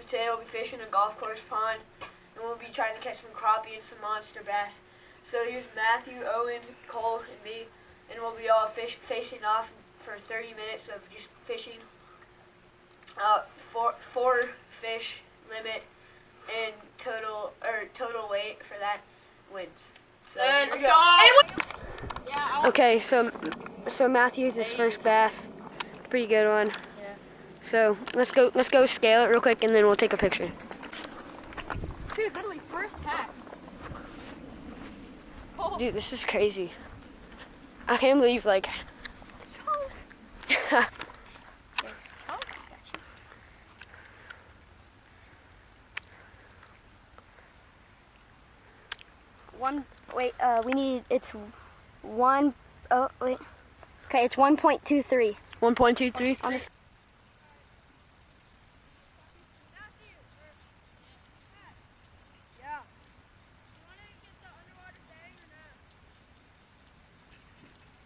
today we'll be fishing a golf course pond, and we'll be trying to catch some crappie and some monster bass. So here's Matthew, Owen, Cole, and me, and we'll be all facing off for 30 minutes of just fishing. Four fish limit, and total weight for that wins. So let's go. Okay, so Matthew's his first bass, pretty good one. Yeah. So let's go scale it real quick, and then we'll take a picture. Dude, literally first pass. Oh. Dude, this is crazy. I can't believe like. It's 1.23. 1.23? On this. Yeah. You want to get the underwater thing or not?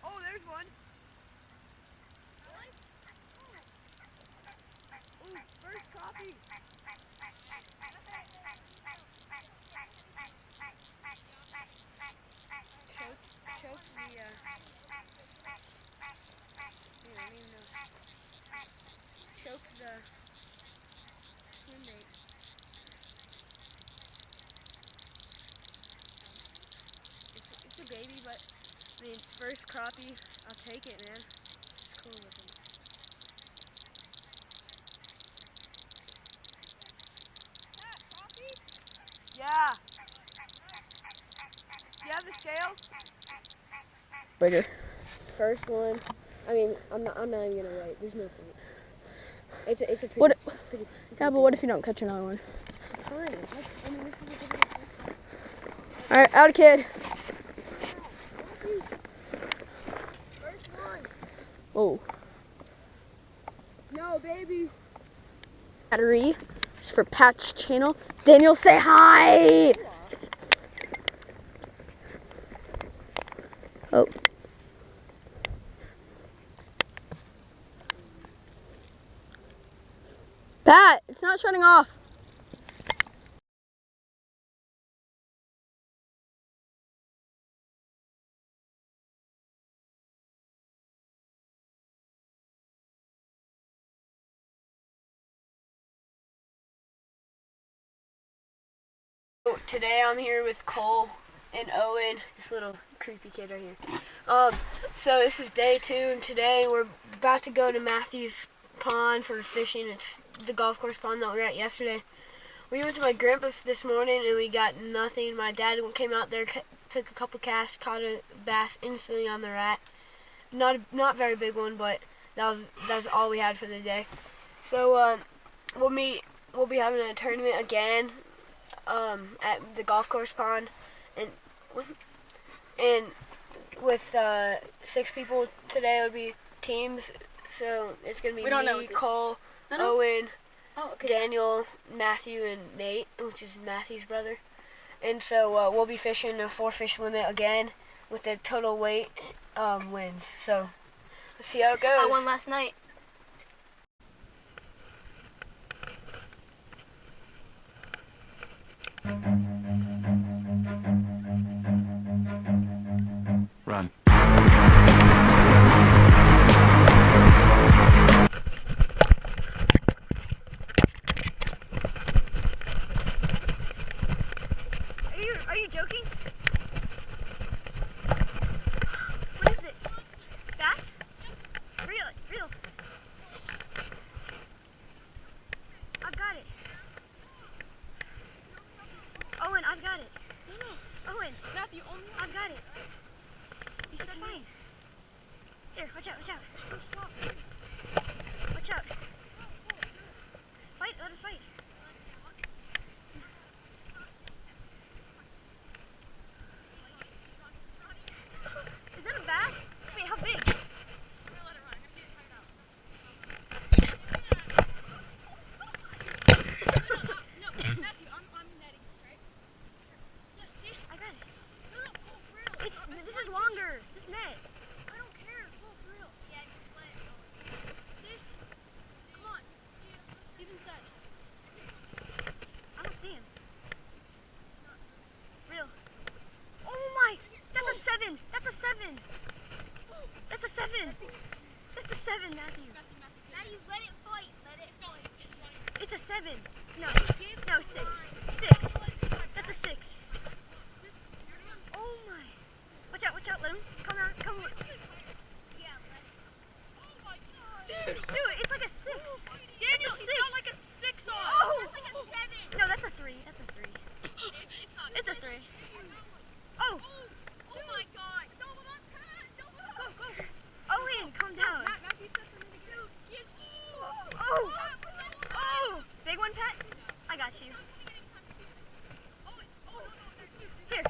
Oh, there's one. Really? Ooh, first crappie. Choke the swim bait. It's a baby, but I mean, first crappie, I'll take it, man. It's cool looking. Crappie? Yeah. Do you have the scale? Bigger. First one. I mean, I'm not even gonna wait. There's no point. It's a pretty. Pretty Yeah, but what if you don't catch another one? It's fine. I mean, this is a good one. All right, out a kid. First one. Oh. No, baby. Battery is for Pat's channel. Daniel, say hi. Oh. Pat, it's not shutting off. Today I'm here with Cole and Owen, this little creepy kid right here. So this is day 2, and today we're about to go to Matthew's pond for fishing. It's the golf course pond that we were at yesterday. We went to my grandpa's this morning and we got nothing. My dad came out there, took a couple casts, caught a bass instantly on the rat. Not very big one, but that was all we had for the day. So we'll be having a tournament again at the golf course pond, and with 6 people today. It would be teams. So it's gonna be me, Cole, Owen, Daniel, Matthew, and Nate, which is Matthew's brother. And so we'll be fishing a 4-fish limit again with the total weight wins. So let's see how it goes. I won last night. Run. Are you joking? What is it? Bass? Reel. I've got it. Owen, I've got it. No. Owen, Matthew, only one. I've got it. It's fine. Here, watch out. Watch out. Fight, let us fight. Is that a bass? Wait, how big? I'm gonna let it run. I'm gonna get it tied out. No, Matthew, I'm netting this, right? Yeah, see? I got it. No, for real. This is longer. This net. I don't care. For real. Yeah, 7. No, 6. 6. That's a 6. Oh my. Watch out, let him come out. Come on. Dude, it's like a 6. Daniel, he's got like a 6 on. Oh! That's like a 7. No, that's a 3. It's a 3. Oh! Oh my god. Double up, Pat. Double up. Go. Owen, calm down. Matthew said something to do. Yes. Oh! Oh! Big one, Pat? I got you. Here.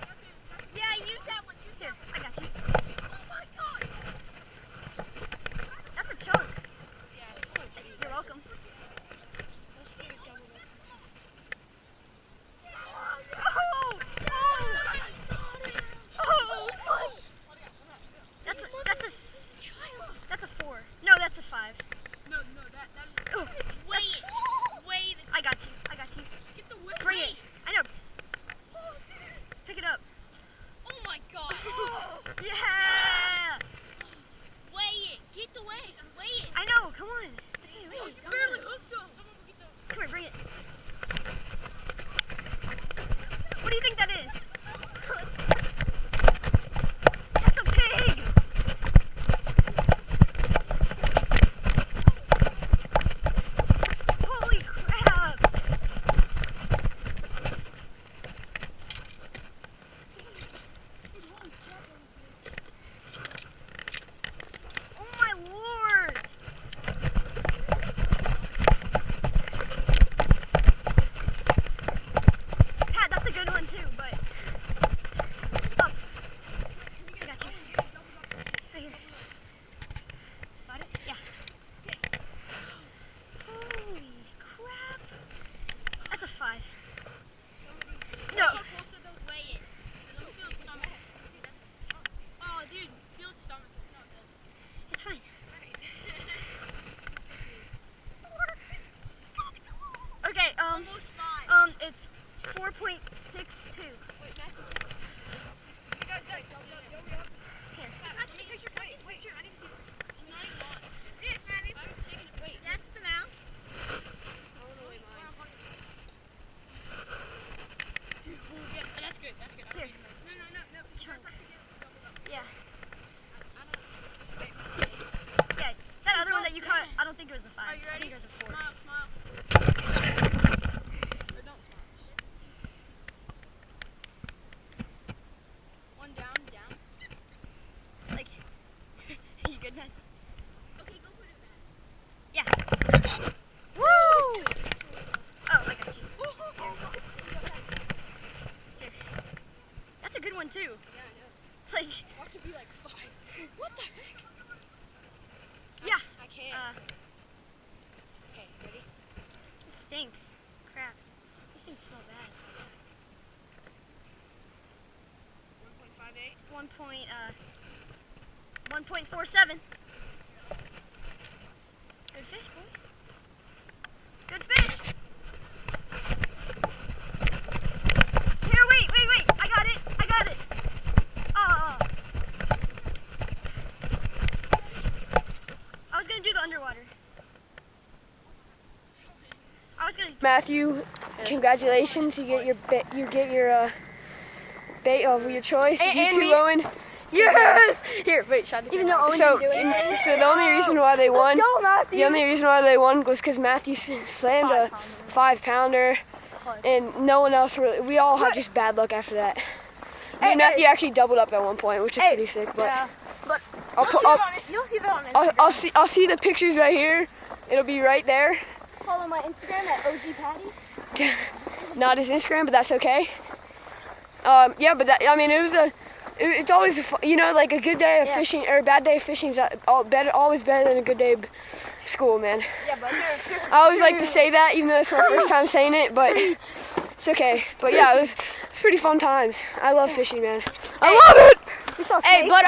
Yeah, use that one. Here, I got you. Oh my god. That's a chunk. You're welcome. Oh! That's a 4. No, that's a 5. No, that is. Oh, Weigh it. I got you. Get the weight. Bring it. I know. Pick it up. Oh my god. Yeah! Weigh it. Get the weight. Weigh it. I know. Come on. You barely hooked us. Someone will get the. Come here, bring it. What do you think that is? That's a pig! Holy crap! Oh my lord! Pat, that's a good one too, but up. I got you. Right here. Got it? Yeah. Holy crap. That's a 5. No. Weigh it. Feel his stomach. Oh, dude, feel his stomach. It's not good. It's fine. Okay, Almost 5. it's 4.62. Wait, Matthew. You guys, double up. Here. Matthew, take a picture. Wait, sure, I need to see it. It's not even on. This, Matthew. I'm taking it. Wait, that's the mount. So I want to weigh mine. Dude, oh, yes, that's good. That's good. Here. No. Chunk. Just have to get doubled up. Yeah. I don't know. Wait. Yeah. That other one that you caught, I don't think it was a 5. Are you ready? I think it was a 4. Smile. Or don't smile. One down. Like, you good, man? Okay, go put it back. Yeah. Woo! Oh, I got you. Here. That's a good one too. Yeah, I know. Like, I want to be like 5. What the heck? yeah. I can't. Okay, ready? It stinks. Crap. These things smell bad. 1.58. 1.47. Good fish, boys. Good fish. Here, wait. I got it. Oh. I was gonna do the underwater. Matthew, congratulations! You get your bait of your choice. And you too, me. Owen. Yes! Here, wait, shot the Even camera. though Owen didn't do anything. So the only reason why they won, Let's go, Matthew. the only reason why they won was because Matthew slammed a 5-pounder, and no one else really. We all had just bad luck after that. I mean, Matthew actually doubled up at one point, which is pretty sick. But Yeah, but I'll you'll see that on Instagram. I'll see the pictures right here. It'll be right there. Follow my Instagram at OG Patty. Not his Instagram, but that's okay. Yeah, but that, I mean, it's always like a good day of fishing or a bad day of fishing is always better than a good day of school, man. Yeah, but I always like to say that, even though it's my first time saying it, but it's okay. But yeah, it's pretty fun times. I love fishing, man. I love it. Hey, but